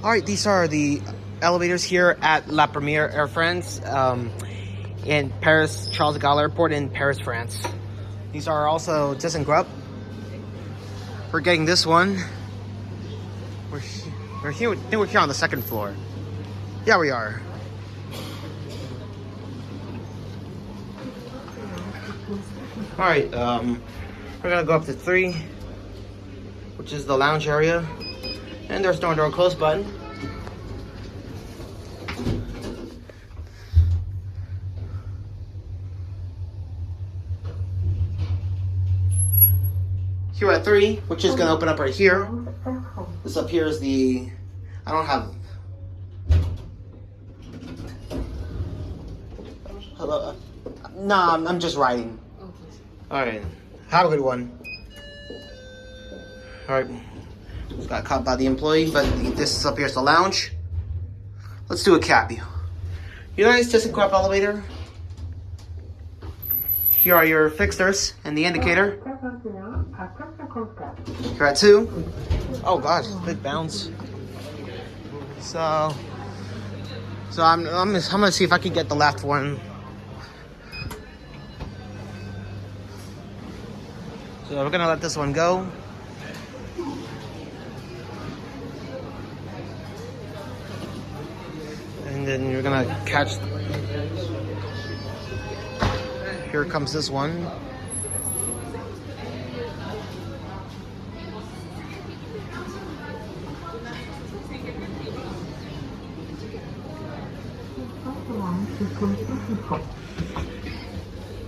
All right, these are the elevators here at La Première Air France in Paris, Charles de Gaulle Airport in Paris, France. These are also ThyssenKrupp. We're getting this one. We're here. I think we're here on the second floor. Yeah, we are. All right, we're gonna go up to 3, which is the lounge area, and there's no door close button. Here at 3, which is gonna open up right here. This up here is the. I don't have. Hello. No, I'm just writing. Alright, have a good one. Alright, just got caught by the employee, but this up here is the lounge. Let's do a cap view. You guys, ThyssenKrupp elevator. Here are your fixtures and the indicator. Here at 2. Oh god, big bounce. So I'm gonna see if I can get the left one. So we're gonna let this one go. And then you're gonna catch. Here comes this one.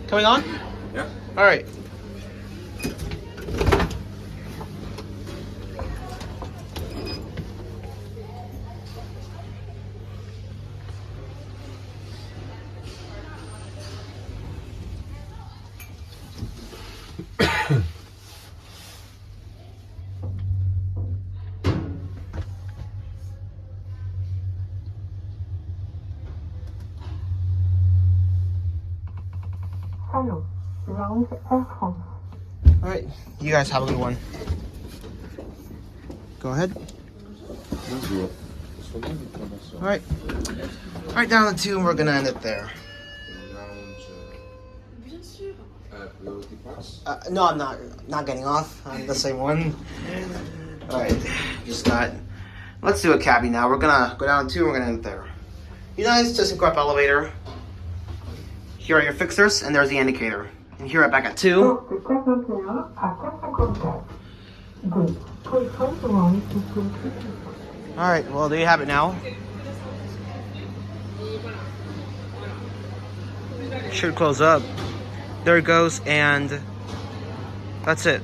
Coming on? Yeah. All right. All right, you guys have a good one. Go ahead. All right, down to 2, and we're gonna end it there. No, I'm not getting off. I'm the same one. All right, just got. Let's do a cabby now. We're gonna go down to 2, and we're gonna end it there. You guys, ThyssenKrupp elevator. Here are your fixtures, and there's the indicator. And here I'm back at 2. Alright, well, there you have it now. Should close up. There it goes, and that's it.